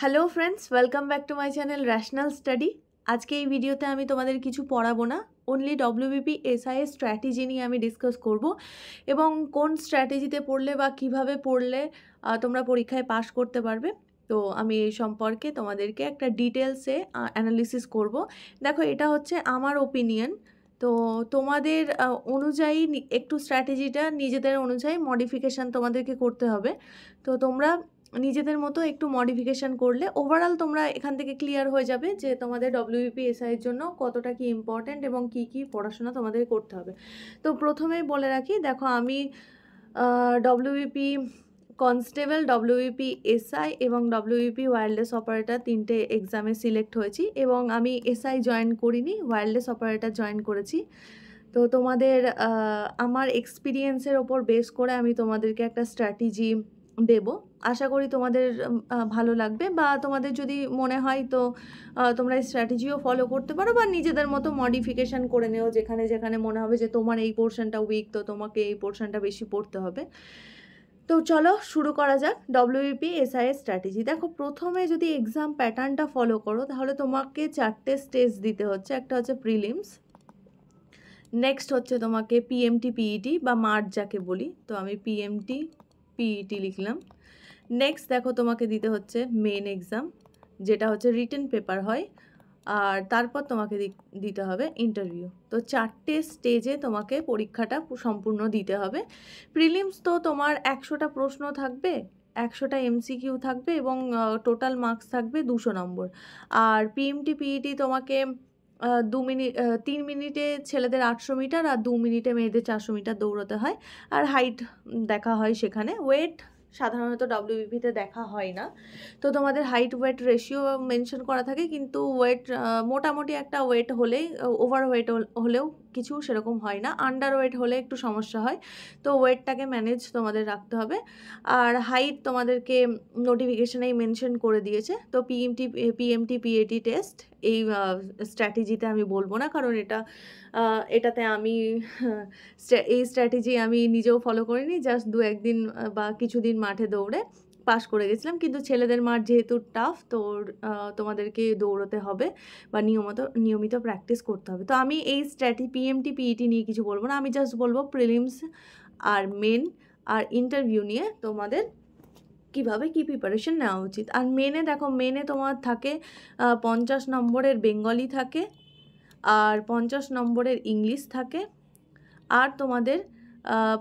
Hello friends, welcome back to my channel rational study. আজকে এই ভিডিওতে আমি তোমাদের কিছু পড়াবো না, অনলি ডব্লিউবিপি এসআইএস স্ট্র্যাটেজি নিয়ে আমি ডিসকাস করব এবং কোন স্ট্র্যাটেজিতে পড়লে বা কিভাবে পড়লে তোমরা পরীক্ষায় পাশ করতে পারবে। তো আমি এই সম্পর্কে তোমাদেরকে একটা ডিটেলসে অ্যানালিসিস করব। দেখো, এটা হচ্ছে আমার ওপিনিয়ন, তো তোমাদের অনুযায়ী একটু স্ট্র্যাটেজিটা নিজেদের অনুযায়ী মডিফিকেশান তোমাদেরকে করতে হবে। তো তোমরা নিজেদের মতো একটু মডিফিকেশান করলে ওভারঅল তোমরা এখান থেকে ক্লিয়ার হয়ে যাবে যে তোমাদের ডব্লিউবিপি এসআইয়ের জন্য কতটা কি ইম্পর্ট্যান্ট এবং কি পড়াশোনা তোমাদের করতে হবে। তো প্রথমেই বলে রাখি, দেখো আমি ডব্লিউবিপি কনস্টেবল, ডব্লিউবিপি এসআই এবং ডব্লিউবিপি ওয়্যারলেস অপারেটর তিনটে এক্সামে সিলেক্ট হয়েছি এবং আমি এসআই জয়েন করিনি, ওয়্যারলেস অপারেটর জয়েন করেছি। তো তোমাদের আমার এক্সপিরিয়েন্সের ওপর বেস করে আমি তোমাদেরকে একটা স্ট্র্যাটেজি দেব। আশা করি তোমাদের ভালো লাগবে, বা তোমাদের যদি মনে হয় তো তোমরা এই স্ট্র্যাটেজিও ফলো করতে পারো বা নিজেদের মতো মডিফিকেশান করে নেও, যেখানে যেখানে মনে হবে যে তোমার এই পোর্শনটা উইক, তো তোমাকে এই পোর্শনটা বেশি পড়তে হবে। তো চলো শুরু করা যাক ডব্লিউবিপি এসআইএস স্ট্র্যাটেজি। দেখো, প্রথমে যদি এক্সাম প্যাটার্নটা ফলো করো তাহলে তোমাকে 4টে স্টেজ দিতে হচ্ছে। একটা হচ্ছে প্রিলিমস, নেক্সট হচ্ছে তোমাকে পিএমটি পিইটি বা মার্চ যাকে বলি, তো আমি পিএমটি পিইটি লিখলাম। নেক্সট দেখো, তোমাকে দিতে হচ্ছে মেন এক্সাম, যেটা হচ্ছে রিটেন পেপার হয়, আর তারপর তোমাকে দিতে হবে ইন্টারভিউ। তো 4টে স্টেজে তোমাকে পরীক্ষাটা সম্পূর্ণ দিতে হবে। প্রিলিমস তো তোমার 100টা প্রশ্ন থাকবে, 100টা এমসিকিউ থাকবে এবং টোটাল মার্কস থাকবে 200 নম্বর। আর পিএমটি পিইটি তোমাকে 3 মিনিটে ছেলেদের 800 মিটার আর 2 মিনিটে মেয়েদের 400 মিটার দৌড়াতে হয়। আর হাইট দেখা হয় সেখানে, ওয়েট সাধারণত ডব্লিউবিপিতে দেখা হয় না। তো তোমাদের হাইট ওয়েট রেশিও মেনশন করা থাকে, কিন্তু ওয়েট মোটামুটি একটা ওয়েট হলেই, ওভার ওয়েট হলেও কিছু সেরকম হয় না, আন্ডার ওয়েট হলে একটু সমস্যা হয়। তো ওয়েটটাকে ম্যানেজ তোমাদের রাখতে হবে। আর হাইট তোমাদেরকে নোটিফিকেশানেই মেনশন করে দিয়েছে। তো পিএমটি পিএটি টেস্ট এই স্ট্র্যাটেজিতে আমি বলবো না, কারণ এটাতে আমি এই স্ট্র্যাটেজি আমি নিজেও ফলো করিনি, জাস্ট 2-1 দিন বা কিছুদিন মাঠে দৌড়ে পাশ করে গেছিলাম। কিন্তু ছেলেদের মাঠ যেহেতু টাফ, তো তোমাদেরকে দৌড়তে হবে বা নিয়মিত প্র্যাকটিস করতে হবে। তো আমি এই পিএমটি পিইটি নিয়ে কিছু বলবো না, আমি জাস্ট বলবো প্রিলিমস আর মেন আর ইন্টারভিউ নিয়ে তোমাদের কীভাবে কী প্রিপারেশন নেওয়া উচিত। আর মেনে দেখো, মেনে তোমার থাকে 50 নম্বরের বেঙ্গলি থাকে, আর 50 নম্বরের ইংলিশ থাকে, আর তোমাদের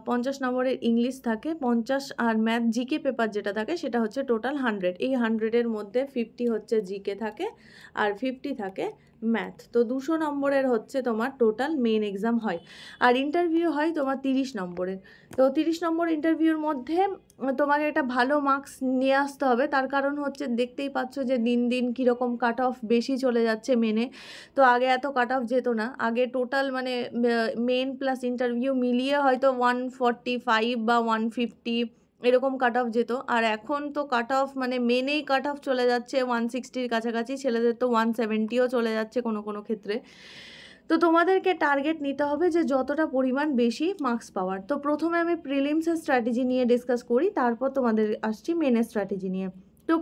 50 নম্বরের ইংলিশ থাকে, 50 আর ম্যাথ জিকে পেপার যেটা থাকে সেটা হচ্ছে টোটাল 100। এই 100-এর মধ্যে 50 হচ্ছে জিকে থাকে আর 50 থাকে ম্যাথ। তো 200 নম্বরের হচ্ছে তোমার টোটাল মেন এক্সাম হয়। আর ইন্টারভিউ হয় তোমার 30 নম্বরের। তো 30 নম্বর ইন্টারভিউর মধ্যে তোমাকে একটা ভালো মার্কস নিয়ে আসতে হবে। তার কারণ হচ্ছে দেখতেই পাচ্ছ যে দিন দিন কীরকম কাট অফ বেশি চলে যাচ্ছে মেনে। তো আগে এত কাট অফ যেত না, আগে টোটাল মানে মেন প্লাস ইন্টারভিউ মিলিয়ে হয়তো 145 বা 150 এরকম কাট অফ যেত। আর এখন তো কাট অফ মানে মেনেই কাট অফ চলে যাচ্ছে 160-র কাছাকাছি, ছেলেদের তো 170ও চলে যাচ্ছে কোনো কোনো ক্ষেত্রে। তো তোমাদেরকে টার্গেট নিতে হবে যে যতটা পরিমাণ বেশি মার্কস পাওয়ার। তো প্রথমে আমি প্রিলিমসের স্ট্র্যাটেজি নিয়ে ডিসকাস করি, তারপর তোমাদের আসছি মেনের স্ট্র্যাটেজি নিয়ে। তো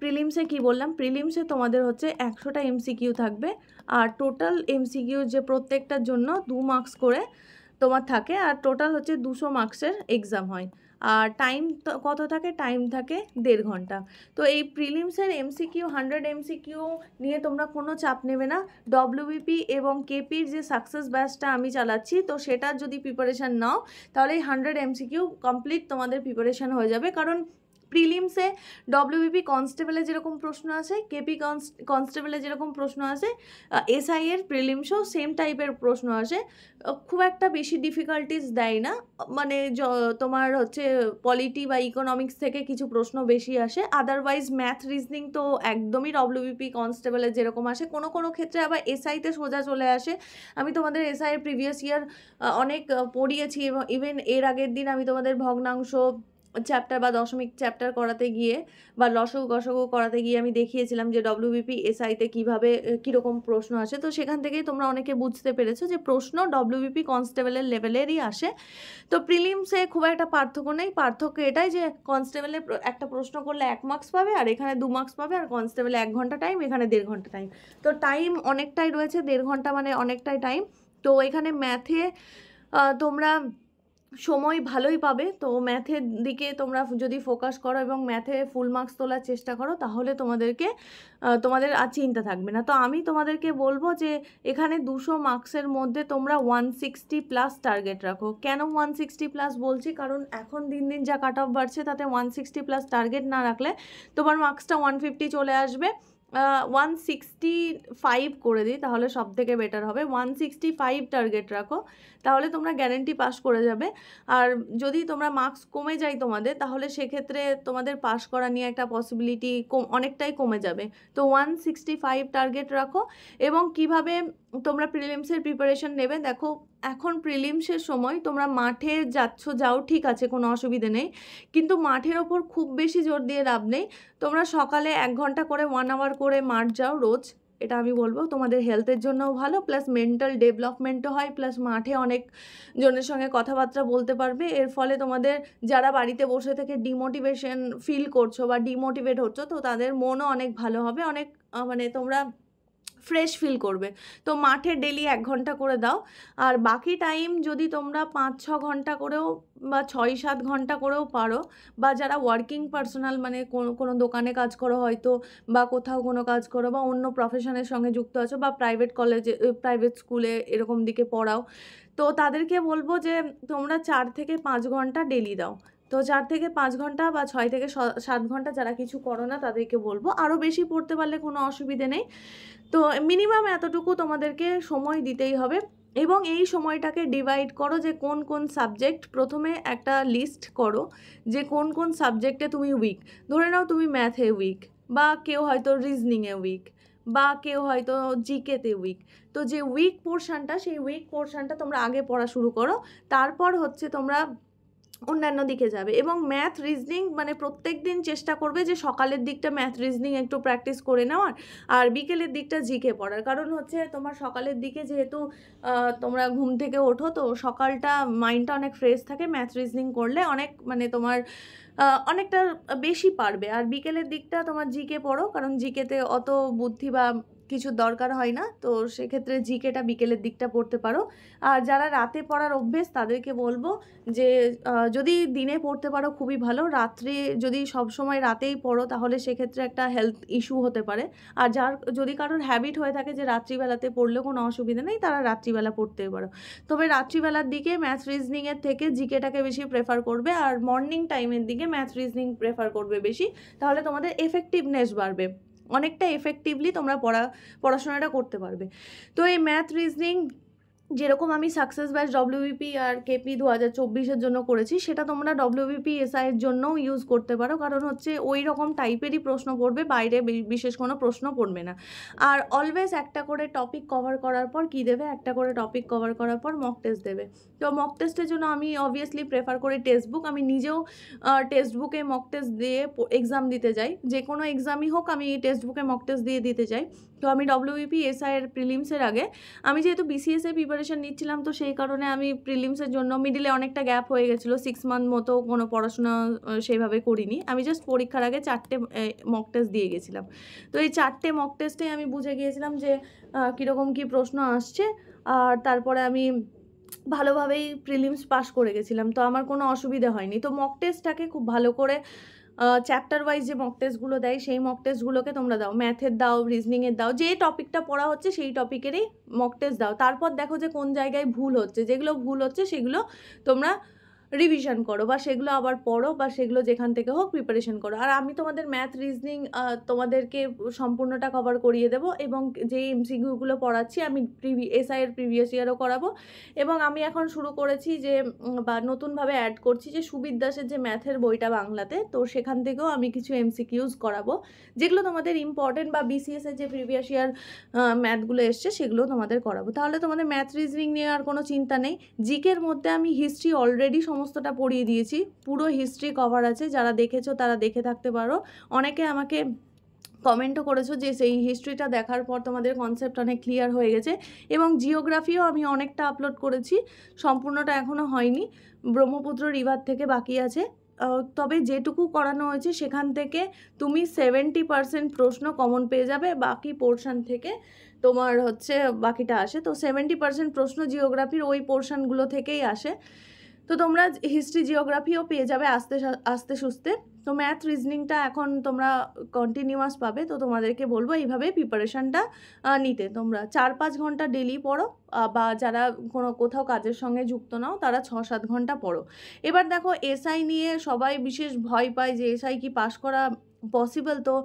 প্রিলিমসে কি বললাম, প্রিলিমসে তোমাদের হচ্ছে 100টা এমসিকিউ থাকবে, আর টোটাল এমসিকিউ যে প্রত্যেকটার জন্য 2 মার্কস করে তোমার থাকে, আর টোটাল হচ্ছে 200 মার্কসের এক্সাম হয়। আর টাইম কত থাকে, টাইম থাকে 1.5 ঘন্টা। তো এই প্রিলিমসের এমসিকিউ 100 এমসিকিউ নিয়ে তোমরা কোনো চাপ নেবে না। ডব্লিউবিপি এবং কেপির যে সাকসেস ব্যাচটা আমি চালাচ্ছি, তো সেটার যদি প্রিপারেশান নাও তাহলে এই 100 এমসিকিউ কমপ্লিট তোমাদের প্রিপারেশান হয়ে যাবে। কারণ প্রিলিমসে ডব্লিউবিপি কনস্টেবলে যেরকম প্রশ্ন আসে, কেপি কনস্টেবলে যেরকম প্রশ্ন আসে, এসআইয়ের প্রিলিমসেও সেম টাইপের প্রশ্ন আসে। খুব একটা বেশি ডিফিকাল্টিস দেয় না, মানে তোমার হচ্ছে পলিটি বা ইকোনমিক্স থেকে কিছু প্রশ্ন বেশি আসে। আদারওয়াইজ ম্যাথ রিজনিং তো একদমই ডব্লিউবিপি কনস্টেবলে যেরকম আসে, কোনো কোনো ক্ষেত্রে আবার এসআইতে সোজা চলে আসে। আমি তোমাদের এসআইয়ের প্রিভিয়াস ইয়ার অনেক পড়িয়েছি এবং ইভেন এর আগের দিন আমি তোমাদের ভগ্নাংশ, চ্যাপ্টার বা দশমিক চ্যাপ্টার করাতে গিয়ে বা লসগু গসগু করাতে গিয়ে আমি দেখিয়েছিলাম যে ডব্লিউবিপি এসআইতে কীভাবে কীরকম প্রশ্ন আসে। তো সেখান থেকেই তোমরা অনেকে বুঝতে পেরেছো যে প্রশ্ন ডব্লিউবিপি কনস্টেবলের লেভেলেরই আসে। তো প্রিলিমসে খুব একটা পার্থক্য নেই, পার্থক্য এটাই যে কনস্টেবলে একটা প্রশ্ন করলে 1 মার্কস পাবে আর এখানে 2 মার্কস পাবে, আর কনস্টেবলে 1 ঘন্টা টাইম, এখানে 1.5 ঘন্টা টাইম। তো টাইম অনেকটাই রয়েছে, 1.5 ঘন্টা মানে অনেকটাই টাইম। তো এখানে ম্যাথে তোমরা সময় ভালোই পাবে। তো ম্যাথের দিকে তোমরা যদি ফোকাস করো এবং ম্যাথে ফুল মার্কস তোলার চেষ্টা করো তাহলে তোমাদের আর চিন্তা থাকবে না। তো আমি তোমাদেরকে বলবো যে এখানে 200 মার্কসের মধ্যে তোমরা 160+ টার্গেট রাখো। কেন 160+ বলছি, কারণ এখন দিন দিন যা কাট অফ বাড়ছে তাতে 160+ টার্গেট না রাখলে তোমার মার্কসটা 150 চলে আসবে। 165 করে দিই তাহলে সব থেকে বেটার হবে। 165 টার্গেট রাখো, তাহলে তোমরা গ্যারেন্টি পাস করে যাবে। আর যদি তোমরা মার্কস কমে যায় তোমাদের, তাহলে সেক্ষেত্রে তোমাদের পাস করা নিয়ে একটা পসিবিলিটি অনেকটাই কমে যাবে। তো 165 টার্গেট রাখো। এবং কিভাবে তোমরা প্রিলিমসের প্রিপারেশন নেবে, দেখো এখন প্রিলিমসের সময় তোমরা মাঠে যাও, ঠিক আছে, কোনো অসুবিধে নেই, কিন্তু মাঠের ওপর খুব বেশি জোর দিয়ে লাভ নেই। তোমরা সকালে 1 ঘন্টা করে 1 আওয়ার করে মাঠ যাও রোজ, এটা আমি বলবো তোমাদের হেলথের জন্যও ভালো, প্লাস মেন্টাল ডেভেলপমেন্টও হয়, প্লাস মাঠে অনেক জনের সঙ্গে কথাবার্তা বলতে পারবে। এর ফলে তোমাদের যারা বাড়িতে বসে থেকে ডিমোটিভেশন ফিল করছো বা ডিমোটিভেট হচ্ছো, তো তাদের মনও অনেক ভালো হবে, অনেক মানে তোমরা ফ্রেশ ফিল করবে। তো মাঠে ডেলি 1 ঘন্টা করে দাও। আর বাকি টাইম যদি তোমরা 5-6 ঘন্টা করেও বা 6-7 ঘন্টা করেও পারো, বা যারা ওয়ার্কিং পার্সোনাল মানে কোনো দোকানে কাজ করো হয়তো, বা কোথাও কোনো কাজ করো, বা অন্য প্রফেশনের সঙ্গে যুক্ত আছো, বা প্রাইভেট কলেজে প্রাইভেট স্কুলে এরকম দিকে পড়াও, তো তাদেরকে বলবো যে তোমরা 4 থেকে 5 ঘন্টা ডেলি দাও। তো 4 থেকে 5 ঘন্টা বা 6 থেকে 7 ঘন্টা যারা কিছু করো না তাদেরকে বলবো। আরও বেশি পড়তে পারলে কোনো অসুবিধে নেই। তো মিনিমাম এতটুকু তোমাদেরকে সময় দিতেই হবে। এবং এই সময়টাকে ডিভাইড করো যে কোন কোন সাবজেক্ট, প্রথমে একটা লিস্ট করো যে কোন কোন সাবজেক্টে তুমি উইক। ধরে নাও তুমি ম্যাথে উইক, বা কেউ হয়তো রিজনিংয়ে উইক, বা কেউ হয়তো জিকেতে উইক। তো যে উইক পোর্শনটা, সেই উইক পোর্শনটা তোমরা আগে পড়া শুরু করো, তারপর হচ্ছে তোমরা অন্যান্য দিকে যাবে। এবং ম্যাথ রিজনিং মানে প্রত্যেক দিন চেষ্টা করবে যে সকালের দিকটা ম্যাথ রিজনিং একটু প্র্যাকটিস করে নেওয়ার, আর বিকেলের দিকটা জিকে পড়ার। কারণ হচ্ছে তোমার সকালের দিকে যেহেতু তোমরা ঘুম থেকে ওঠো, তো সকালটা মাইন্ডটা অনেক ফ্রেশ থাকে, ম্যাথ রিজনিং করলে অনেক মানে তোমার অনেকটা বেশি পারবে। আর বিকেলের দিকটা তোমার জিকে পড়ো, কারণ জিকেতে অত বুদ্ধি বা কিছু দরকার হয় না, তো সেক্ষেত্রে জিকেটা বিকেলের দিকটা পড়তে পারো। আর যারা রাতে পড়ার অভ্যেস তাদেরকে বলবো যে যদি দিনে পড়তে পারো খুবই ভালো, রাত্রে যদি সবসময় রাতেই পড়ো তাহলে সেক্ষেত্রে একটা হেলথ ইস্যু হতে পারে। আর যদি কারোর হ্যাবিট হয়ে থাকে যে রাত্রিবেলাতে পড়লেও কোনো অসুবিধা নেই, তারা রাত্রিবেলা পড়তে পারো। তবে রাত্রিবেলার দিকে ম্যাথ রিজনিংয়ের থেকে জিকেটাকে বেশি প্রেফার করবে, আর মর্নিং টাইমের দিকে ম্যাথ রিজনিং প্রেফার করবে বেশি, তাহলে তোমাদের এফেক্টিভনেস বাড়বে, অনেকটা এফেক্টিভলি তোমরা পড়াশোনাটা করতে পারবে। তো এই ম্যাথ রিজনিং যেরকম আমি সাকসেস ব্যাচ ডব্লিউবিপি আর কেপি 2024-এর জন্য করেছি, সেটা তোমরা ডব্লিউবিপি এসআইয়ের জন্যও ইউজ করতে পারো, কারণ হচ্ছে ওই রকম টাইপেরই প্রশ্ন পড়বে, বাইরে বিশেষ কোনো প্রশ্ন পড়বে না। আর অলওয়েজ একটা করে টপিক কভার করার পর কী দেবে, একটা করে টপিক কভার করার পর মক টেস্ট দেবে। তো মক টেস্টের জন্য আমি অবভিয়াসলি প্রেফার করি টেক্সট বুক। আমি নিজেও টেক্সট বুকে মক টেস্ট দিয়ে এক্সাম দিতে যাই, যে কোনো এক্সামই হোক আমি টেক্সট বুকে মক টেস্ট দিয়ে দিতে যাই। তো আমি ডব্লিউবিপি এসআইয়ের প্রিলিমসের আগে, আমি যেহেতু বিসিএসের প্রিপারেশন নিচ্ছিলাম, তো সেই কারণে আমি প্রিলিমসের জন্য মিডিলে অনেকটা গ্যাপ হয়ে গেছিলো, 6 মান্থ মতো কোনো পড়াশোনা সেইভাবে করিনি। আমি জাস্ট পরীক্ষার আগে 4টে মক টেস্ট দিয়ে গেছিলাম। তো এই 4টে মক টেস্টে আমি বুঝে গিয়েছিলাম যে কীরকম কী প্রশ্ন আসছে, আর তারপরে আমি ভালোভাবেই প্রিলিমস পাস করে গেছিলাম, তো আমার কোনো অসুবিধা হয়নি। তো মক টেস্টটাকে খুব ভালো করে চ্যাপ্টার ওয়াইজ যে মক টেস্টগুলো দেয় সেই মক টেস্টগুলোকে তোমরা দাও, ম্যাথের দাও, রিজনিংয়ের দাও, যে টপিকটা পড়া হচ্ছে সেই টপিকেরই মক টেস্ট দাও। তারপর দেখো যে কোন জায়গায় ভুল হচ্ছে, যেগুলো ভুল হচ্ছে সেগুলো তোমরা রিভিশন করো, বা সেগুলো আবার পড়ো, বা সেগুলো যেখান থেকে হোক প্রিপারেশন করো। আর আমি তোমাদের ম্যাথ রিজনিং তোমাদেরকে সম্পূর্ণটা কভার করিয়ে দেবো, এবং যে এমসিকিউগুলো পড়াচ্ছি আমি এসআইয়ের প্রিভিয়াস ইয়ারও করাবো। এবং আমি এখন শুরু করেছি যে বা নতুনভাবে অ্যাড করছি যে সুবির দাসের যে ম্যাথের বইটা বাংলাতে, তো সেখান থেকেও আমি কিছু এমসিকিউজ করাবো, যেগুলো তোমাদের ইম্পর্টেন্ট, বা বিসিএসের যে প্রিভিয়াস ইয়ার ম্যাথগুলো এসছে সেগুলো তোমাদের করাবো। তাহলে তোমাদের ম্যাথ রিজনিং নিয়ে আর কোনো চিন্তা নেই। জিকের মধ্যে আমি হিস্ট্রি অলরেডি সমস্তটা পড়িয়ে দিয়েছি, পুরো হিস্ট্রি কভার আছে, যারা দেখেছো তারা দেখে থাকতে পারো। অনেকে আমাকে কমেন্টও করেছো যে সেই হিস্ট্রিটা দেখার পর তোমাদের কনসেপ্ট অনেক ক্লিয়ার হয়ে গেছে। এবং জিওগ্রাফিও আমি অনেকটা আপলোড করেছি, সম্পূর্ণটা এখনও হয়নি, ব্রহ্মপুত্র রিভার থেকে বাকি আছে। তবে যেটুকু করানো হয়েছে সেখান থেকে তুমি 70% প্রশ্ন কমন পেয়ে যাবে, বাকি পোর্শন থেকে তোমার হচ্ছে বাকিটা আসে। তো 70% প্রশ্ন জিওগ্রাফির ওই পোর্শনগুলো থেকেই আসে। তো তোমরা হিস্ট্রি জিওগ্রাফিও পেয়ে যাবে আস্তে আস্তে সুস্তে। তো ম্যাথ রিজনিংটা এখন তোমরা কন্টিনিউয়াস পাবে। তো তোমাদেরকে বলবো এইভাবে প্রিপারেশানটা নিতে। তোমরা 4-5 ঘন্টা ডেলি পড়ো, বা যারা কোথাও কাজের সঙ্গে যুক্ত নাও তারা 6-7 ঘন্টা পড়ো। এবার দেখো এসআই নিয়ে সবাই বিশেষ ভয় পায় যে এসআই কি পাস করা পসিবল। তো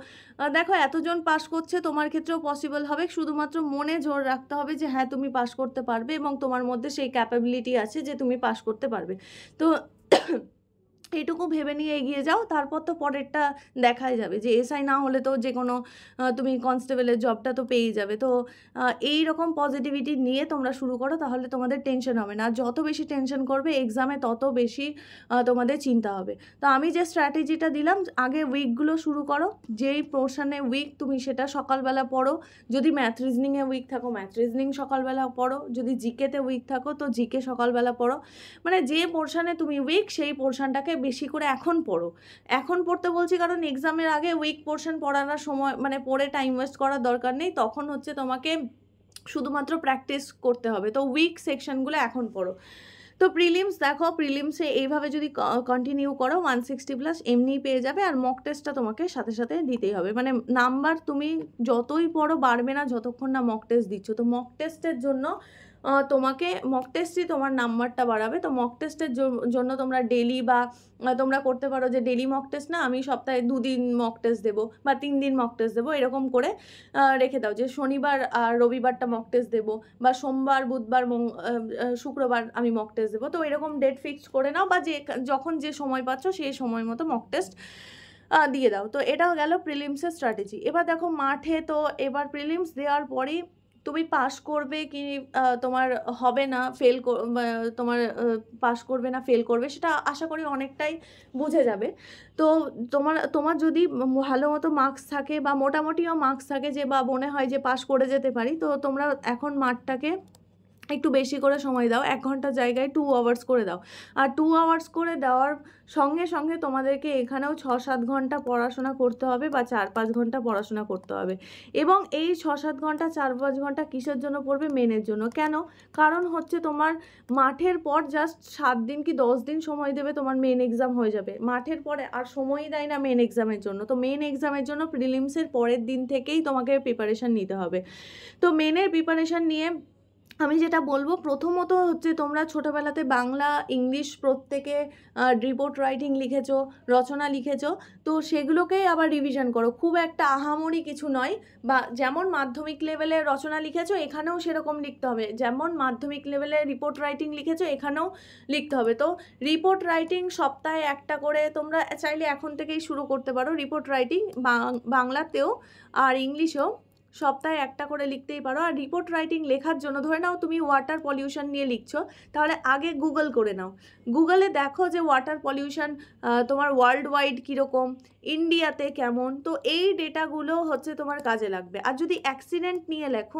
দেখো এতজন পাস করছে, তোমার ক্ষেত্রেও পসিবল হবে, শুধুমাত্র মনে জোর রাখতে হবে যে হ্যাঁ তুমি পাস করতে পারবে এবং তোমার মধ্যে সেই ক্যাপাবিলিটি আছে যে তুমি পাস করতে পারবে। তো এইটুকু ভেবে নিয়ে এগিয়ে যাও, তারপর তো পরেরটা দেখাই যাবে। যে এসআই না হলে তো যে কোনো তুমি কনস্টেবলের জবটা তো পেয়েই যাবে। তো এই রকম পজিটিভিটি নিয়ে তোমরা শুরু করো, তাহলে তোমাদের টেনশন হবে না। আর যত বেশি টেনশন করবে এক্সামে তত বেশি তোমাদের চিন্তা হবে। তো আমি যে স্ট্র্যাটেজিটা দিলাম, আগে উইকগুলো শুরু করো, যেই পোর্শনে উইক তুমি সেটা সকালবেলা পড়ো। যদি ম্যাথ রিজনিংয়ে উইক থাকো ম্যাথ রিজনিং সকালবেলা পড়ো, যদি জিকেতে উইক থাকো তো জিকে সকালবেলা পড়ো। মানে যে পোর্শনে তুমি উইক সেই পোর্শনটাকে বেশি করে এখন পড়ো। এখন পড়তে বলছি কারণ এক্সামের আগে উইক পোর্শন পড়ানোর সময় মানে পড়ে টাইম ওয়েস্ট করার দরকার নেই, তখন হচ্ছে তোমাকে শুধুমাত্র প্র্যাকটিস করতে হবে। তো উইক সেকশনগুলো এখন পড়ো। তো প্রিলিমস দেখো, প্রিলিমসে এইভাবে যদি কন্টিনিউ করো 160+ এমনিই পেয়ে যাবে। আর মক টেস্টটা তোমাকে সাথে সাথে দিতেই হবে। মানে নাম্বার তুমি যতই পড়ো বাড়বে না যতক্ষণ না মক টেস্ট দিচ্ছ। তো মক টেস্টের জন্য তোমাকে মক টেস্টই তোমার নাম্বারটা বাড়াবে। তো মক টেস্টের জন্য তোমরা ডেলি বা তোমরা করতে পারো যে ডেলি মক টেস্ট না, আমি সপ্তাহে 2 দিন মক টেস্ট দেবো বা 3 দিন মক টেস্ট দেবো, এরকম করে রেখে দাও। যে শনিবার আর রবিবারটা মক টেস্ট দেবো, বা সোমবার বুধবার শুক্রবার আমি মক টেস্ট দেবো। তো এরকম ডেট ফিক্সড করে নাও, বা যে যখন যে সময় পাচ্ছ সেই সময় মতো মক টেস্ট দিয়ে দাও। তো এটাও গেল প্রিলিমসের স্ট্র্যাটেজি। এবার দেখো মাঠে, তো এবার প্রিলিমস দেওয়ার পরেই তুমি পাস করবে কি তোমার হবে না ফেল, তোমার পাস করবে না ফেল করবে সেটা আশা করি অনেকটাই বুঝে যাবে। তো তোমার যদি ভালো মতো মার্কস থাকে বা মোটামুটিও মার্কস থাকে, যে বা মনে হয় যে পাস করে যেতে পারি, তো তোমরা এখন মাঠটাকে একটু বেশি করে সময় দাও। 1 ঘন্টার জায়গায় 2 আওয়ার্স করে দাও। আর 2 আওয়ার্স করে দেওয়ার সঙ্গে সঙ্গে তোমাদেরকে এখানেও 6-7 ঘন্টা পড়াশোনা করতে হবে, বা 4-5 ঘন্টা পড়াশোনা করতে হবে। এবং এই 6-7 ঘন্টা 4-5 ঘন্টা কিসের জন্য পড়বে? মেনের জন্য। কেন? কারণ হচ্ছে তোমার মাঠের পর জাস্ট 7 দিন কি 10 দিন সময় দেবে, তোমার মেন এক্সাম হয়ে যাবে। মাঠের পরে আর সময়ই দেয় না মেন এক্সামের জন্য। তো মেন এক্সামের জন্য প্রিলিমসের পরের দিন থেকেই তোমাকে প্রিপারেশান নিতে হবে। তো মেনের প্রিপারেশান নিয়ে আমি যেটা বলবো, প্রথমত হচ্ছে তোমরা ছোটোবেলাতে বাংলা ইংলিশ প্রত্যেকে রিপোর্ট রাইটিং লিখেছো, রচনা লিখেছো, তো সেগুলোকেই আবার রিভিশন করো। খুব একটা আহামরি কিছু নয়, বা যেমন মাধ্যমিক লেভেলে রচনা লিখেছো এখানেও সেরকম লিখতে হবে, যেমন মাধ্যমিক লেভেলে রিপোর্ট রাইটিং লিখেছো এখানেও লিখতে হবে। তো রিপোর্ট রাইটিং সপ্তাহে একটা করে তোমরা চাইলে এখন থেকেই শুরু করতে পারো। রিপোর্ট রাইটিং বাংলাতেও আর ইংলিশেও সপ্তাহে একটা করে লিখতেই পারো। আর রিপোর্ট রাইটিং লেখার জন্য ধরে নাও তুমি ওয়াটার পলিউশন নিয়ে লিখছো, তাহলে আগে গুগল করে নাও। গুগলে দেখো যে ওয়াটার পলিউশন তোমার ওয়ার্ল্ড ওয়াইড কীরকম, ইন্ডিয়াতে কেমন। তো এই ডেটাগুলো হচ্ছে তোমার কাজে লাগবে। আর যদি অ্যাক্সিডেন্ট নিয়ে লেখো,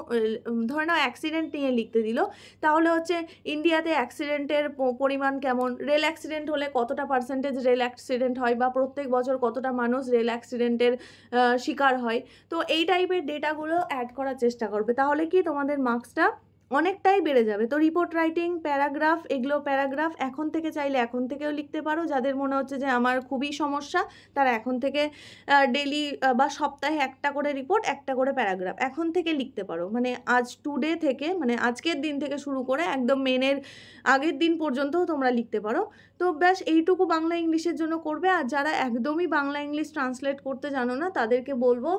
ধরে নাও অ্যাক্সিডেন্ট নিয়ে লিখতে দিল, তাহলে হচ্ছে ইন্ডিয়াতে অ্যাক্সিডেন্টের পরিমাণ কেমন, রেল অ্যাক্সিডেন্ট হলে কতটা পার্সেন্টেজ রেল অ্যাক্সিডেন্ট হয়, বা প্রত্যেক বছর কতটা মানুষ রেল অ্যাক্সিডেন্টের শিকার হয়। তো এই টাইপের ডেটাগুলো অ্যাড করার চেষ্টা করবে, তাহলে কি তোমাদের মার্কসটা অনেকটাই বেড়ে যাবে। তো রিপোর্ট রাইটিং, প্যারাগ্রাফ, এগুলো প্যারাগ্রাফ এখন থেকে চাইলে এখন থেকেও লিখতে পারো। যাদের মনে হচ্ছে যে আমার খুবই সমস্যা, তারা এখন থেকে ডেলি বা সপ্তাহে একটা করে রিপোর্ট, একটা করে প্যারাগ্রাফ এখন থেকে লিখতে পারো। মানে আজ টুডে থেকে, মানে আজকের দিন থেকে শুরু করে একদম মেনের আগের দিন পর্যন্তও তোমরা লিখতে পারো। তো ব্যাস এইটুকু বাংলা ইংলিশের জন্য করবে। আর যারা একদমই বাংলা ইংলিশ ট্রান্সলেট করতে জানো না, তাদেরকে বলবো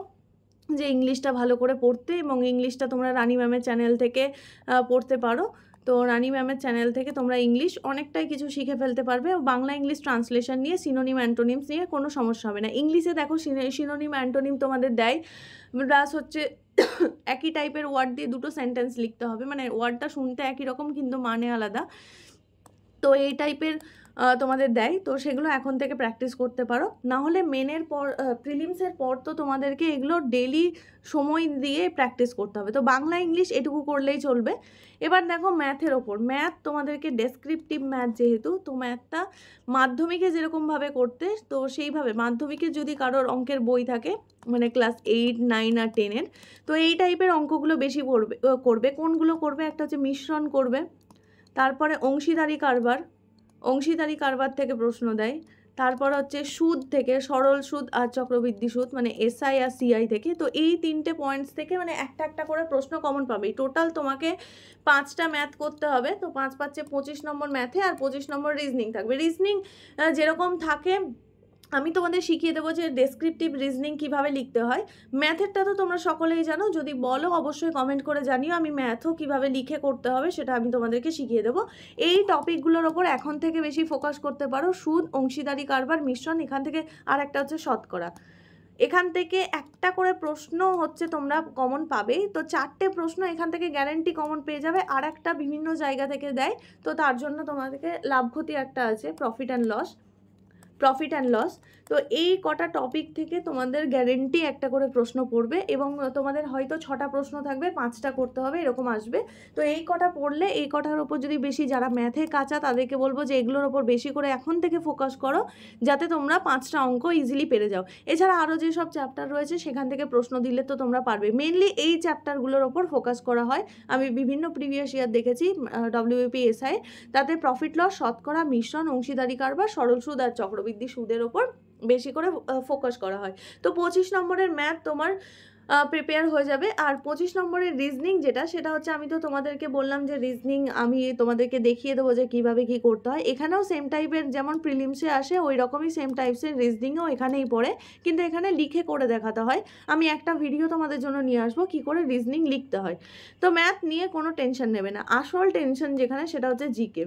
যে ইংলিশটা ভালো করে পড়তে, এবং ইংলিশটা তোমরা রানী ম্যামের চ্যানেল থেকে পড়তে পারো। তো রানী ম্যামের চ্যানেল থেকে তোমরা ইংলিশ অনেকটাই কিছু শিখে ফেলতে পারবে। বাংলা ইংলিশ ট্রান্সলেশন নিয়ে সিনোনিম অ্যান্টোনিমস নিয়ে কোনো সমস্যা হবে না। ইংলিশে দেখো সিনোনিম অ্যান্টোনিম তোমাদের দেয়, প্লাস হচ্ছে একই টাইপের ওয়ার্ড দিয়ে দুটো সেন্টেন্স লিখতে হবে, মানে ওয়ার্ডটা শুনতে একই রকম কিন্তু মানে আলাদা। তো এই টাইপের তোমাদের দেয়, তো সেগুলো এখন থেকে প্র্যাকটিস করতে পারো। না হলে মেনের পর প্রিলিমসের পর তো তোমাদেরকে এগুলো ডেলি সময় দিয়ে প্র্যাকটিস করতে হবে। তো বাংলা ইংলিশ এটুকু করলেই চলবে। এবার দেখো ম্যাথের ওপর, ম্যাথ তোমাদেরকে ডেসক্রিপটিভ ম্যাথ যেহেতু, তো ম্যাথটা মাধ্যমিকে যেরকমভাবে করতে, তো সেইভাবে মাধ্যমিকে যদি কারোর অঙ্কের বই থাকে মানে ক্লাস 8, 9 আর 10-এর, তো এই টাইপের অঙ্কগুলো বেশি করবে। কোনগুলো করবে? একটা হচ্ছে মিশ্রণ করবে, তারপরে অংশীদারি কারবার থেকে প্রশ্ন দেয়, তারপর হচ্ছে সুদ থেকে, সরল সুদ আর চক্রবৃদ্ধি সুদ মানে এসআই আর সিআই থেকে। তো এই 3টে পয়েন্টস থেকে মানে একটা একটা করে প্রশ্ন কমন পাবেই। টোটাল তোমাকে 5টা ম্যাথ করতে হবে। তো 5 5 25 নম্বর ম্যাথে আর 25 নম্বর রিজনিং থাকবে। রিজনিং যেরকম থাকে আমি তোমাদের শিখিয়ে দেবো যে ডেসক্রিপটিভ রিজনিং কিভাবে লিখতে হয়। ম্যাথেরটা তো তোমরা সকলেই জানো, যদি বলো অবশ্যই কমেন্ট করে জানিও, আমি ম্যাথও কিভাবে লিখে করতে হবে সেটা আমি তোমাদেরকে শিখিয়ে দেবো। এই টপিকগুলোর ওপর এখন থেকে বেশি ফোকাস করতে পারো। সুদ, অংশীদারি কারবার, মিশ্রণ, এখান থেকে আর একটা হচ্ছে শতকরা। এখান থেকে একটা করে প্রশ্ন হচ্ছে তোমরা কমন পাবেই। তো 4টে প্রশ্ন এখান থেকে গ্যারান্টি কমন পেয়ে যাবে। আর একটা বিভিন্ন জায়গা থেকে দেয়, তো তার জন্য তোমাদেরকে লাভ ক্ষতি একটা আছে, প্রফিট অ্যান্ড লস। তো এই কটা টপিক থেকে তোমাদের গ্যারেন্টি একটা করে প্রশ্ন পড়বে, এবং তোমাদের হয়তো 6টা প্রশ্ন থাকবে, 5টা করতে হবে, এরকম আসবে। তো এই কটা পড়লে, এই কটার ওপর যদি বেশি, যারা ম্যাথে কাঁচা তাদেরকে বলবো যে এগুলোর ওপর বেশি করে এখন থেকে ফোকাস করো, যাতে তোমরা 5টা অঙ্ক ইজিলি পেরে যাও। এছাড়া আরও যেসব চ্যাপ্টার রয়েছে সেখান থেকে প্রশ্ন দিলে তো তোমরা পারবে। মেনলি এই চ্যাপ্টারগুলোর ওপর ফোকাস করা হয়। আমি বিভিন্ন প্রিভিয়াস ইয়ার দেখেছি ডব্লিউবিপি এসআই, তাতে প্রফিট লস, শতকরা, মিশ্রণ, অংশীদারি কারবার, সরল সুদ আর চক্রবৃদ্ধি সুদের ওপর বেশি করে ফোকাস করা হয়। তো 25 নম্বরের ম্যাথ তোমার প্রিপেয়ার হয়ে যাবে। আর 25 নম্বরের রিজনিং যেটা, সেটা হচ্ছে আমি তো তোমাদেরকে বললাম যে রিজনিং আমি তোমাদেরকে দেখিয়ে দেবো যে কীভাবে কী করতে হয়। এখানেও সেম টাইপের যেমন প্রিলিমসে আসে ওই রকমই সেম টাইপসের রিজনিংও এখানেই পড়ে, কিন্তু এখানে লিখে করে দেখাতে হয়। আমি একটা ভিডিও তোমাদের জন্য নিয়ে আসবো কী করে রিজনিং লিখতে হয়। তো ম্যাথ নিয়ে কোনো টেনশন নেবে না। আসল টেনশন যেখানে সেটা হচ্ছে জিকে।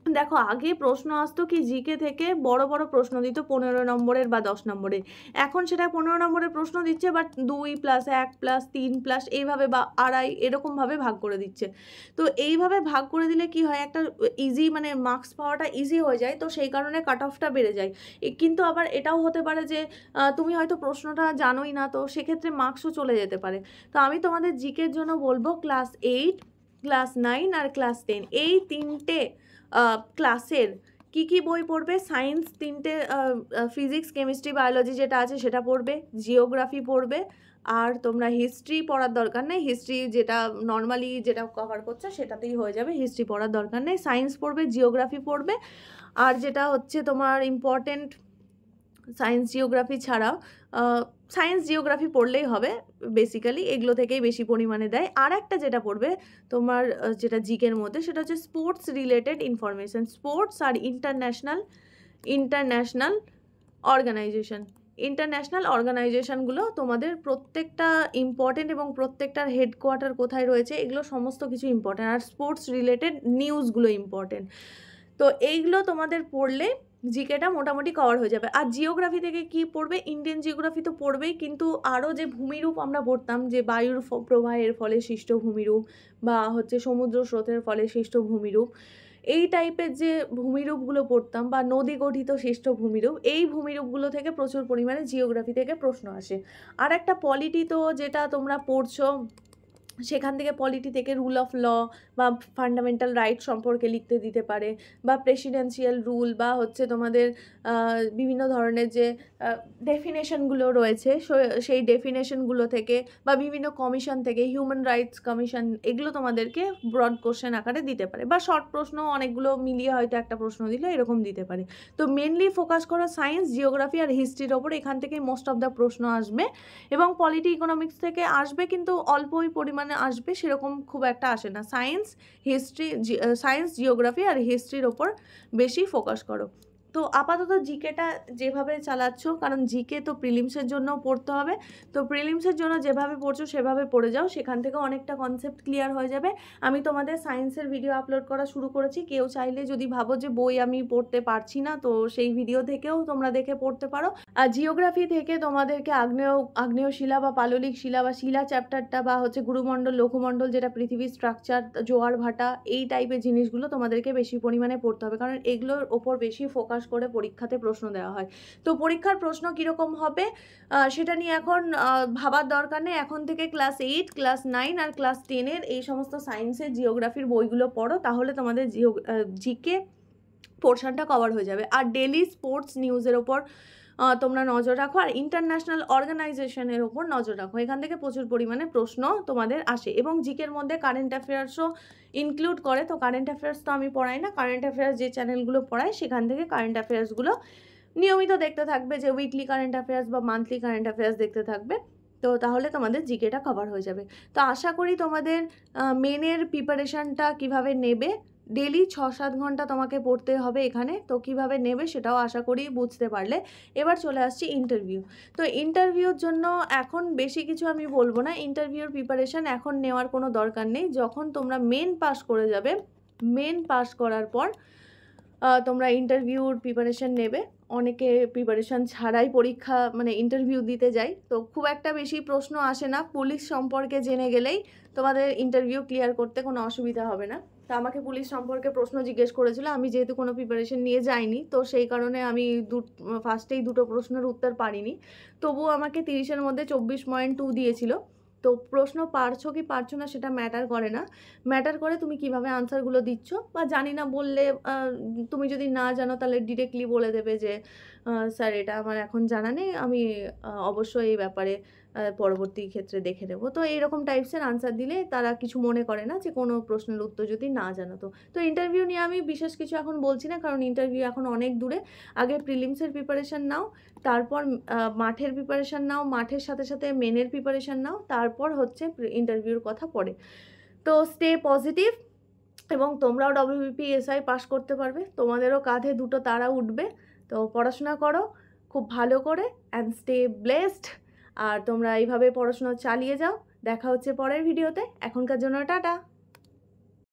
দেখো আগে প্রশ্ন আসতো কি জিকে থেকে, বড় বড় প্রশ্ন দিত 15 নম্বরের বা 10 নম্বরের। এখন সেটা 15 নম্বরের প্রশ্ন দিচ্ছে, বাট 2 + 1 + 3 এইভাবে বা আড়াই এরকমভাবে ভাগ করে দিচ্ছে। তো এইভাবে ভাগ করে দিলে কি হয়, একটা ইজি মানে মার্কস পাওয়াটা ইজি হয়ে যায়। তো সেই কারণে কাট অফটা বেড়ে যায়। কিন্তু আবার এটাও হতে পারে যে তুমি হয়তো প্রশ্নটা জানোই না, তো সেক্ষেত্রে মার্কসও চলে যেতে পারে। তো আমি তোমাদের জিকের জন্য বলবো ক্লাস 8, ক্লাস 9 আর ক্লাস 10 এই 3টে ক্লাসের কি বই পড়বে? সায়েন্স 3টে, ফিজিক্স, কেমিস্ট্রি, বায়োলজি যেটা আছে সেটা পড়বে, জিওগ্রাফি পড়বে, আর তোমরা হিস্ট্রি পড়ার দরকার নেই। হিস্ট্রি যেটা নর্মালি যেটা কভার করছে সেটাতেই হয়ে যাবে, হিস্ট্রি পড়ার দরকার নেই। সায়েন্স পড়বে, জিওগ্রাফি পড়বে, আর যেটা হচ্ছে তোমার ইম্পর্টেন্ট সায়েন্স জিওগ্রাফি ছাড়াও সায়েন্স জিওগ্রাফি পড়লেই হবে, বেসিক্যালি এগুলো থেকেই বেশি পরিমাণে দেয়। আর একটা যেটা পড়বে তোমার যেটা জিকের মধ্যে, সেটা হচ্ছে স্পোর্টস রিলেটেড ইনফরমেশান, স্পোর্টস আর ইন্টারন্যাশনাল অর্গানাইজেশনগুলো তোমাদের প্রত্যেকটা ইম্পর্টেন্ট, এবং প্রত্যেকটার হেডকোয়ার্টার কোথায় রয়েছে এগুলো সমস্ত কিছু ইম্পর্টেন্ট। আর স্পোর্টস রিলেটেড নিউজগুলো ইম্পর্টেন্ট। তো এইগুলো তোমাদের পড়লে জিকেটা মোটামুটি কভার হয়ে যাবে। আর জিওগ্রাফি থেকে কি পড়বে? ইন্ডিয়ান জিওগ্রাফি তো পড়বেই, কিন্তু আরও যে ভূমিরূপ আমরা পড়তাম, যে বায়ুর প্রবাহের ফলে সৃষ্ট ভূমিরূপ, বা হচ্ছে সমুদ্র স্রোতের ফলে সৃষ্ট ভূমিরূপ, এই টাইপের যে ভূমিরূপগুলো পড়তাম, বা নদী গঠিত সৃষ্ট ভূমিরূপ, এই ভূমিরূপগুলো থেকে প্রচুর পরিমাণে জিওগ্রাফি থেকে প্রশ্ন আসে। আর একটা পলিটি তো যেটা তোমরা পড়ছো, সেখান থেকে পলিটি থেকে রুল অফ ল বা ফান্ডামেন্টাল রাইট সম্পর্কে লিখতে দিতে পারে, বা প্রেসিডেন্সিয়াল রুল, বা হচ্ছে তোমাদের বিভিন্ন ধরনের যে ডেফিনেশনগুলো রয়েছে সেই ডেফিনেশনগুলো থেকে, বা বিভিন্ন কমিশন থেকে, হিউম্যান রাইটস কমিশন, এগুলো তোমাদেরকে ব্রড কোশ্চেন আকারে দিতে পারে, বা শর্ট প্রশ্ন অনেকগুলো মিলিয়ে হয়তো একটা প্রশ্ন দিলে এরকম দিতে পারে। তো মেনলি ফোকাস করো সায়েন্স, জিওগ্রাফি আর হিস্ট্রির ওপর, এখান থেকে মোস্ট অফ দ্য প্রশ্ন আসবে। এবং পলিটি ইকোনমিক্স থেকে আসবে, কিন্তু অল্পই পরিমাণে আসবে, সেরকম খুব একটা আসে না। সায়েন্স জিওগ্রাফি আর হিস্ট্রির ওপর বেশি ফোকাস করো। তো আপাতত জিকেটা যেভাবে চালাচ্ছ, কারণ জিকে তো প্রিলিমসের জন্য পড়তে হবে, তো প্রিলিমসের জন্য যেভাবে পড়ছো সেভাবে পড়ে যাও, সেখান থেকে অনেকটা কনসেপ্ট ক্লিয়ার হয়ে যাবে। আমি তোমাদের সায়েন্সের ভিডিও আপলোড করা শুরু করেছি, কেউ চাইলে যদি ভাবো যে বই আমি পড়তে পারছি না, তো সেই ভিডিও থেকেও তোমরা দেখে পড়তে পারো। আর জিওগ্রাফি থেকে তোমাদেরকে আগ্নেয় শিলা বা পাললিক শিলা বা শিলা চ্যাপ্টারটা বা হচ্ছে গুরুমণ্ডল লঘুমণ্ডল, যেটা পৃথিবীর স্ট্রাকচার, জোয়ার ভাটা, এই টাইপের জিনিসগুলো তোমাদেরকে বেশি পরিমাণে পড়তে হবে, কারণ এগুলোর ওপর বেশি ফোকাস করে পরীক্ষাতে প্রশ্ন দেওয়া হয়। তো পরীক্ষার প্রশ্ন কীরকম হবে সেটা নিয়ে এখন ভাবার দরকার নেই। এখন থেকে ক্লাস 8, ক্লাস 9 আর ক্লাস 10-এর এই সমস্ত সায়েন্সের জিওগ্রাফির বইগুলো পড়ো, তাহলে তোমাদের জিকে পোর্শনটা কভার হয়ে যাবে। আর ডেলি স্পোর্টস নিউজের ওপর তোমরা নজর রাখো, আর ইন্টারন্যাশনাল অর্গানাইজেশনের ওপর নজর রাখো। এখান থেকে প্রচুর পরিমাণে প্রশ্ন তোমাদের আসে, এবং জিকের মধ্যে কারেন্ট অ্যাফেয়ার্সও ইনক্লুড করে। তো কারেন্ট অ্যাফেয়ার্স তো আমি পড়াই না, কারেন্ট অ্যাফেয়ার্স যে চ্যানেলগুলো পড়ায় সেখান থেকে কারেন্ট অ্যাফেয়ার্সগুলো নিয়মিত দেখতে থাকবে, যে উইকলি কারেন্ট অ্যাফেয়ার্স বা মান্থলি কারেন্ট অ্যাফেয়ার্স দেখতে থাকবে। তো তাহলে তোমাদের জিকেটা কভার হয়ে যাবে। তো আশা করি তোমাদের মেনের প্রিপারেশানটা কিভাবে নেবে, ডেলি 6-7 ঘন্টা তোমাকে পড়তে হবে এখানে, তো কিভাবে নেবে সেটাও আশা করি বুঝতে পারলে। এবার চলে আসছি ইন্টারভিউ। তো ইন্টারভিউর জন্য এখন বেশি কিছু আমি বলবো না, ইন্টারভিউর প্রিপারেশান এখন নেওয়ার কোনো দরকার নেই। যখন তোমরা মেন পাস করে যাবে, মেন পাস করার পর তোমরা ইন্টারভিউর প্রিপারেশান নেবে। অনেকে প্রিপারেশান ছাড়াই পরীক্ষা মানে ইন্টারভিউ দিতে যায়, তো খুব একটা বেশি প্রশ্ন আসে না। পুলিশ সম্পর্কে জেনে গেলেই তোমাদের ইন্টারভিউ ক্লিয়ার করতে কোনো অসুবিধা হবে না। তো আমাকে পুলিশ সম্পর্কে প্রশ্ন জিজ্ঞেস করেছিল, আমি যেহেতু কোনো প্রিপারেশন নিয়ে যাইনি, তো সেই কারণে আমি ফার্স্টেই দুটো প্রশ্নের উত্তর পারিনি। তবুও আমাকে 30-এর মধ্যে 24.2 দিয়েছিল। তো প্রশ্ন পারছো কি পারছো না সেটা ম্যাটার করে না, ম্যাটার করে তুমি কিভাবে আনসারগুলো দিচ্ছ, বা জানি না বললে তুমি যদি না জানো তাহলে ডিরেক্টলি বলে দেবে যে স্যার এটা আমার এখন জানা নেই, আমি অবশ্যই এই ব্যাপারে পরবর্তী ক্ষেত্রে দেখে নেব। তো এইরকম টাইপসের আনসার দিলে তারা কিছু মনে করে না, যে কোনো প্রশ্নের উত্তর যদি না জানো। তো ইন্টারভিউ নিয়ে আমি বিশেষ কিছু এখন বলছি না, কারণ ইন্টারভিউ এখন অনেক দূরে। আগে প্রিলিমসের প্রিপারেশান নাও, তারপর মাঠের প্রিপারেশান নাও, মাঠের সাথে সাথে মেনের প্রিপারেশান নাও, তারপর হচ্ছে ইন্টারভিউর কথা পড়ে। তো স্টে পজিটিভ, এবং তোমরাও WBPSI পাস করতে পারবে, তোমাদেরও কাঁধে দুটো তারা উঠবে। তো পড়াশোনা করো খুব ভালো করে, অ্যান্ড স্টে ব্লেসড। আর তোমরা এইভাবে পড়াশোনা চালিয়ে যাও। দেখা হচ্ছে পরের ভিডিওতে, এখনকার জন্য টাটা।